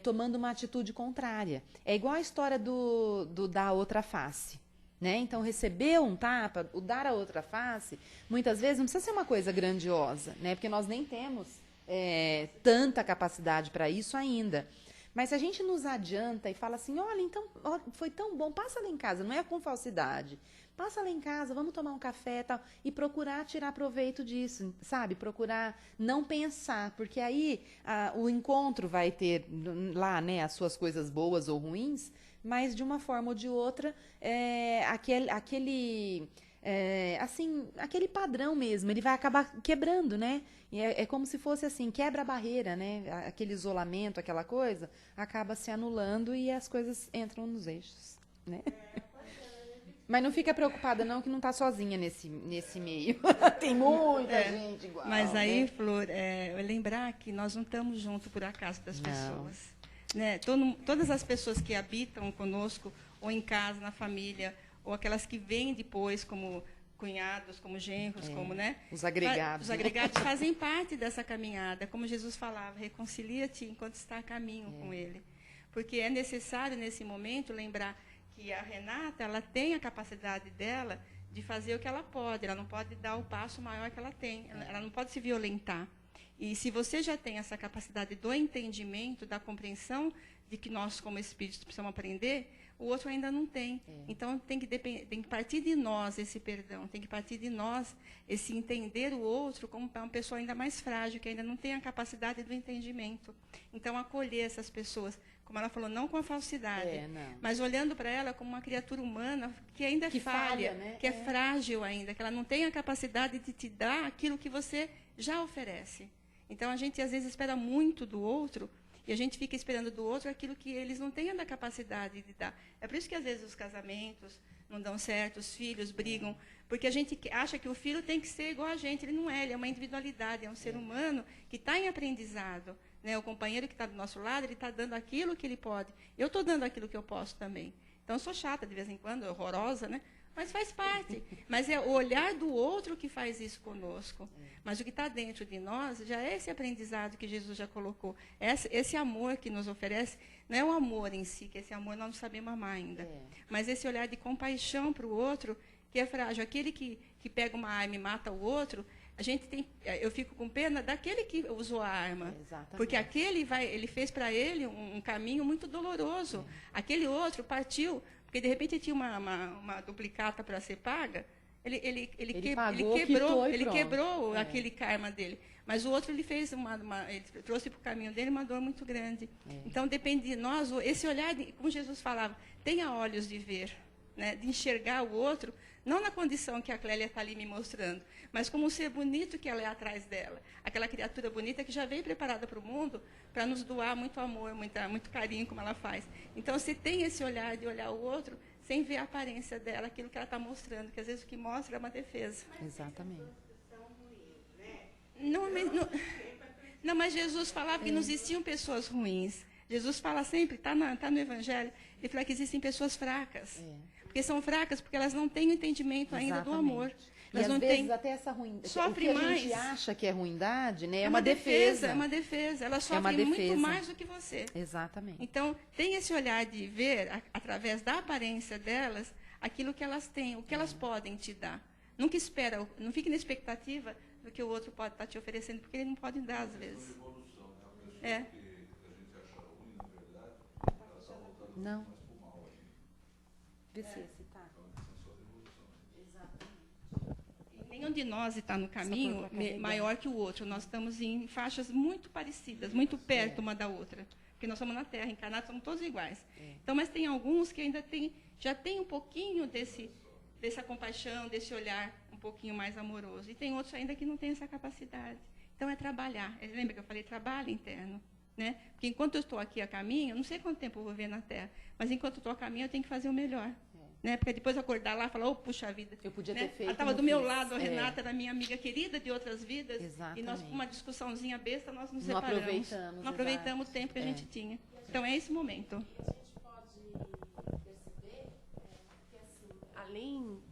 tomando uma atitude contrária. É igual a história do dar outra face. Né? Então, receber um tapa, o dar a outra face, muitas vezes não precisa ser uma coisa grandiosa, né? Porque nós nem temos tanta capacidade para isso ainda. Mas se a gente nos adianta e fala assim, olha, então, ó, foi tão bom, passa lá em casa, não é com falsidade. Passa lá em casa, vamos tomar um café e tal. E procurar tirar proveito disso, sabe? Procurar não pensar, porque aí o encontro vai ter lá, né, as suas coisas boas ou ruins, mas de uma forma ou de outra, aquele padrão mesmo, ele vai acabar quebrando, né? E é como se fosse assim, quebra a barreira, né? Aquele isolamento, aquela coisa, acaba se anulando e as coisas entram nos eixos, né? Mas não fica preocupada não, que não está sozinha nesse meio. Tem muita gente igual. Mas aí, né? Flor, lembrar que nós não estamos juntos por acaso das Não. pessoas. Né? Todas as pessoas que habitam conosco, ou em casa, na família, ou aquelas que vêm depois como cunhados, como genros, como, né? Os agregados. Os agregados fazem parte dessa caminhada. Como Jesus falava, reconcilia-te enquanto está a caminho com Ele. Porque é necessário, nesse momento, lembrar que a Renata, ela tem a capacidade dela de fazer o que ela pode. Ela não pode dar o passo maior que ela tem. Ela não pode se violentar. E se você já tem essa capacidade do entendimento, da compreensão de que nós, como espíritos, precisamos aprender, o outro ainda não tem. Então, tem que partir de nós esse perdão, tem que partir de nós esse entender o outro como uma pessoa ainda mais frágil, que ainda não tem a capacidade do entendimento. Então, acolher essas pessoas, como ela falou, não com a falsidade, mas olhando para ela como uma criatura humana que ainda que falha, né? que é frágil ainda, que ela não tem a capacidade de te dar aquilo que você já oferece. Então, a gente, às vezes, espera muito do outro, e a gente fica esperando do outro aquilo que eles não têm a capacidade de dar. É por isso que, às vezes, os casamentos não dão certo, os filhos brigam, porque a gente acha que o filho tem que ser igual a gente. Ele não é, ele é uma individualidade, é um ser humano que está em aprendizado. Né? O companheiro que está do nosso lado, ele está dando aquilo que ele pode. Eu estou dando aquilo que eu posso também. Então, eu sou chata de vez em quando, horrorosa, né? Mas faz parte. Mas é o olhar do outro que faz isso conosco. Mas o que está dentro de nós já é esse aprendizado que Jesus já colocou. Esse amor que nos oferece, não é o amor em si, que esse amor nós não sabemos amar ainda. Mas esse olhar de compaixão para o outro, que é frágil. Aquele que pega uma arma e mata o outro, eu fico com pena daquele que usou a arma. Porque ele fez para ele um caminho muito doloroso. Aquele outro partiu, porque de repente tinha uma duplicata para ser paga, ele quebrou aquele karma dele. Mas o outro ele fez ele trouxe para o caminho dele uma dor muito grande. Então depende de nós, esse olhar, como Jesus falava, tenha olhos de ver, né, de enxergar o outro, não na condição que a Clélia está ali me mostrando, mas como um ser bonito que ela é atrás dela. Aquela criatura bonita que já veio preparada para o mundo para nos doar muito amor, muito carinho, como ela faz. Então, se tem esse olhar de olhar o outro, sem ver a aparência dela, aquilo que ela está mostrando, que às vezes o que mostra é uma defesa. Exatamente. Não, mas Jesus falava que não existiam pessoas ruins. Jesus fala sempre, está no Evangelho, ele fala que existem pessoas fracas. Porque são fracas porque elas não têm o entendimento ainda do amor. Elas às vezes até essa ruindade, sofre o que mais. a gente acha que é ruindade, né, é uma defesa. É uma defesa. Elas sofrem muito mais do que você. Exatamente. Então, tem esse olhar de ver, através da aparência delas, aquilo que elas têm, o que elas podem te dar. Nunca espera, não fique na expectativa do que o outro pode estar te oferecendo, porque ele não pode dar, às vezes. Não. Vê se esse tá. Nenhum de nós está no caminho maior que o outro. Nós estamos em faixas muito parecidas, muito perto uma da outra. Porque nós somos na Terra, encarnados, somos todos iguais. Então, mas tem alguns que ainda já tem um pouquinho dessa compaixão, desse olhar um pouquinho mais amoroso. E tem outros ainda que não têm essa capacidade. Então, é trabalhar. Lembra que eu falei trabalho interno? Né? Porque enquanto eu estou aqui a caminho, eu não sei quanto tempo eu vou viver na Terra, mas enquanto eu estou a caminho, eu tenho que fazer o melhor. Né? Porque depois acordar lá e falar, puxa vida. Eu podia ter feito. Ela estava do meu lado, a Renata era minha amiga querida de outras vidas. Exatamente. E nós, com uma discussãozinha besta, nós nos não separamos. Não aproveitamos o tempo que a gente tinha. Então, é esse momento. A gente pode perceber que, assim, além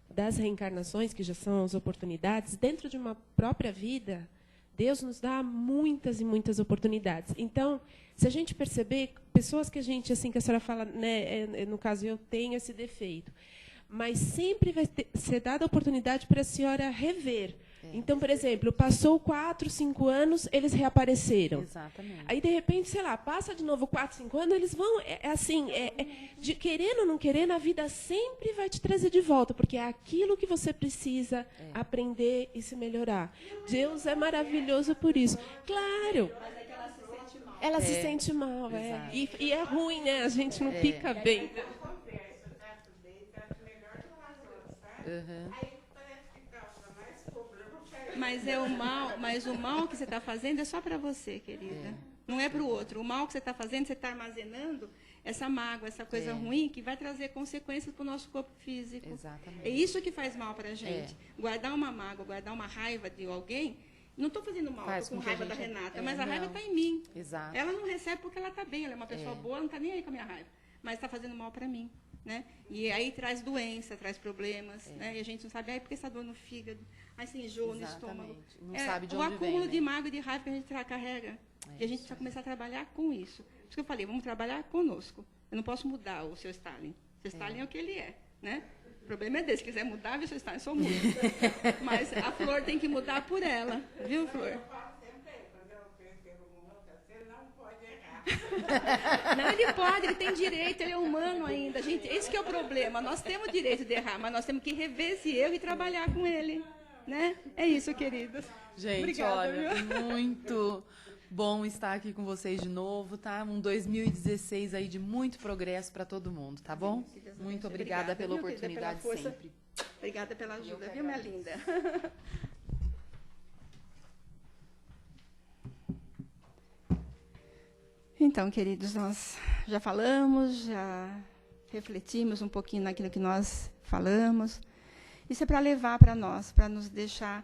das reencarnações, que já são as oportunidades, dentro de uma própria vida, Deus nos dá muitas e muitas oportunidades. Então, se a gente perceber, pessoas que a gente, assim, que a senhora fala, né, no caso, eu tenho esse defeito, mas sempre vai ser dada a oportunidade para a senhora rever. Então, por exemplo, passou 4, 5 anos, eles reapareceram. Exatamente. Aí, de repente, sei lá, passa de novo 4, 5 anos, eles vão, de querendo ou não querendo, a vida sempre vai te trazer de volta, porque é aquilo que você precisa aprender e se melhorar. Deus é maravilhoso por isso. Claro. Ela se sente mal, E é ruim, né? A gente não fica bem. Mas o mal que você está fazendo é só para você, querida. Não é para o outro. O mal que você está fazendo, você está armazenando essa mágoa, essa coisa ruim, que vai trazer consequências para o nosso corpo físico. Exatamente. É isso que faz mal para a gente. Guardar uma mágoa, guardar uma raiva de alguém. Não estou fazendo mal, estou com raiva da Renata, mas a raiva está em mim. Exato. Ela não recebe porque ela está bem, ela é uma pessoa boa, não está nem aí com a minha raiva. Mas está fazendo mal para mim. Né? E aí traz doença, traz problemas, né? E a gente não sabe, porque essa dor no fígado, aí se enjoa no estômago. Não sabe de onde vem, o acúmulo de mágoa e de raiva que a gente carrega. E a gente precisa começar a trabalhar com isso. Por isso que eu falei, vamos trabalhar conosco. Eu não posso mudar o seu Stalin. O seu Stalin é o que ele é, né? O problema é desse. Se quiser mudar, o seu Stalin só muda. Mas a Flor tem que mudar por ela. Viu, Flor? Não, ele pode, ele tem direito, ele é humano ainda. Gente, esse que é o problema. Nós temos o direito de errar, mas nós temos que rever esse erro e trabalhar com ele. Né? É isso, queridos. Gente, obrigada, olha, muito bom estar aqui com vocês de novo, tá? Um 2016 aí de muito progresso para todo mundo, tá bom? Muito obrigada pela oportunidade sempre. Obrigada pela ajuda, viu, minha linda? Então, queridos, nós já falamos, já refletirmos um pouquinho naquilo que nós falamos. Isso é para levar para nós, para nos deixar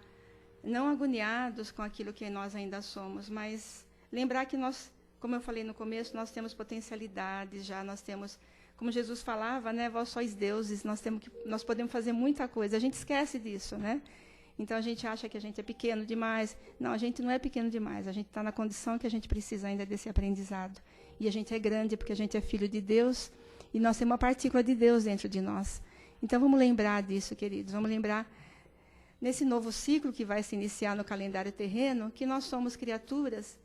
não agoniados com aquilo que nós ainda somos, mas lembrar que nós, como eu falei no começo, nós temos potencialidades já, nós temos, como Jesus falava, né, vós sois deuses, nós podemos fazer muita coisa. A gente esquece disso, né? Então a gente acha que a gente é pequeno demais. Não, a gente não é pequeno demais. A gente está na condição que a gente precisa ainda desse aprendizado. E a gente é grande porque a gente é filho de Deus e nós temos uma partícula de Deus dentro de nós. Então vamos lembrar disso, queridos. Vamos lembrar nesse novo ciclo que vai se iniciar no calendário terreno, que nós somos criaturas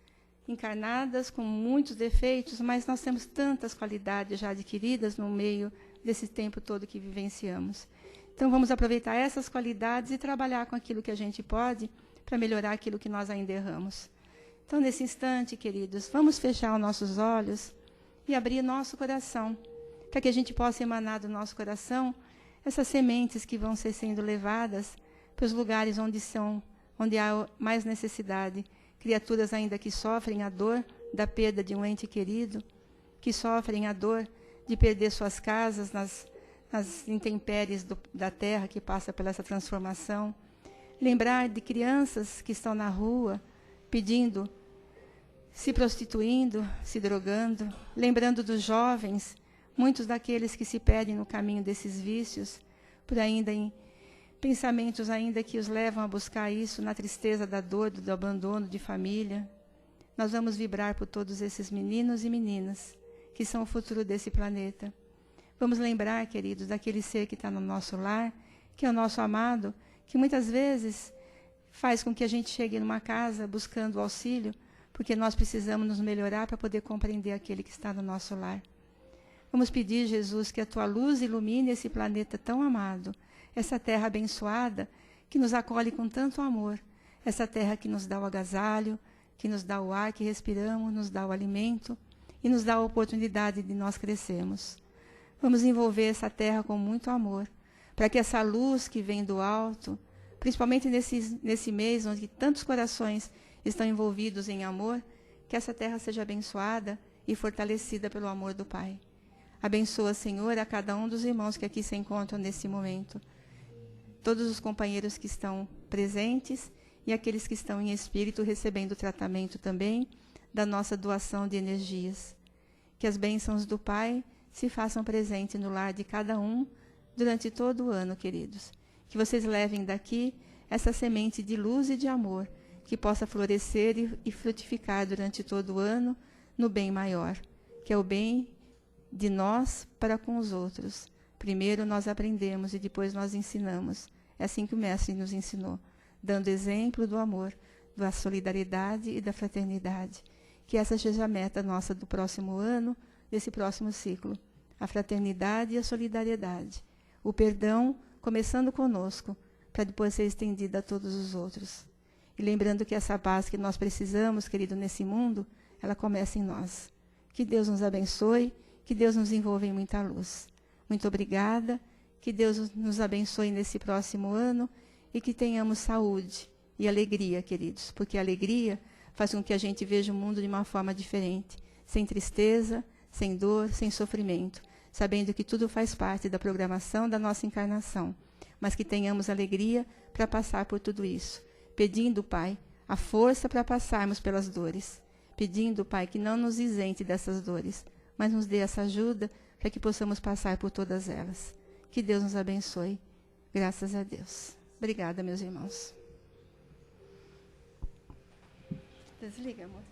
encarnadas com muitos defeitos, mas nós temos tantas qualidades já adquiridas no meio desse tempo todo que vivenciamos. Então, vamos aproveitar essas qualidades e trabalhar com aquilo que a gente pode para melhorar aquilo que nós ainda erramos. Então, nesse instante, queridos, vamos fechar os nossos olhos e abrir nosso coração, para que a gente possa emanar do nosso coração essas sementes que vão ser sendo levadas para os lugares onde há mais necessidade. Criaturas ainda que sofrem a dor da perda de um ente querido, que sofrem a dor de perder suas casas nas intempéries da terra que passa por essa transformação. Lembrar de crianças que estão na rua pedindo, se prostituindo, se drogando. Lembrando dos jovens, muitos daqueles que se perdem no caminho desses vícios, por ainda em pensamentos ainda que os levam a buscar isso na tristeza da dor, do abandono de família. Nós vamos vibrar por todos esses meninos e meninas que são o futuro desse planeta. Vamos lembrar, queridos, daquele ser que está no nosso lar, que é o nosso amado, que muitas vezes faz com que a gente chegue numa casa buscando auxílio, porque nós precisamos nos melhorar para poder compreender aquele que está no nosso lar. Vamos pedir, Jesus, que a tua luz ilumine esse planeta tão amado, essa terra abençoada, que nos acolhe com tanto amor, essa terra que nos dá o agasalho, que nos dá o ar que respiramos, nos dá o alimento e nos dá a oportunidade de nós crescermos. Vamos envolver essa terra com muito amor, para que essa luz que vem do alto, principalmente nesse mês onde tantos corações estão envolvidos em amor, que essa terra seja abençoada e fortalecida pelo amor do Pai. Abençoa, Senhor, a cada um dos irmãos que aqui se encontram nesse momento, todos os companheiros que estão presentes e aqueles que estão em espírito recebendo o tratamento também da nossa doação de energias. Que as bênçãos do Pai se façam presente no lar de cada um durante todo o ano, queridos. Que vocês levem daqui essa semente de luz e de amor, que possa florescer e frutificar durante todo o ano no bem maior, que é o bem de nós para com os outros. Primeiro nós aprendemos e depois nós ensinamos. É assim que o Mestre nos ensinou, dando exemplo do amor, da solidariedade e da fraternidade. Que essa seja a meta nossa do próximo ano, desse próximo ciclo. A fraternidade e a solidariedade. O perdão, começando conosco, para depois ser estendida a todos os outros. E lembrando que essa paz que nós precisamos, querido, nesse mundo, ela começa em nós. Que Deus nos abençoe, que Deus nos envolva em muita luz. Muito obrigada, que Deus nos abençoe nesse próximo ano e que tenhamos saúde e alegria, queridos, porque a alegria faz com que a gente veja o mundo de uma forma diferente, sem tristeza, sem dor, sem sofrimento, sabendo que tudo faz parte da programação da nossa encarnação, mas que tenhamos alegria para passar por tudo isso, pedindo, Pai, a força para passarmos pelas dores, pedindo, Pai, que não nos isente dessas dores, mas nos dê essa ajuda para que possamos passar por todas elas. Que Deus nos abençoe. Graças a Deus. Obrigada, meus irmãos. Desliga, amor.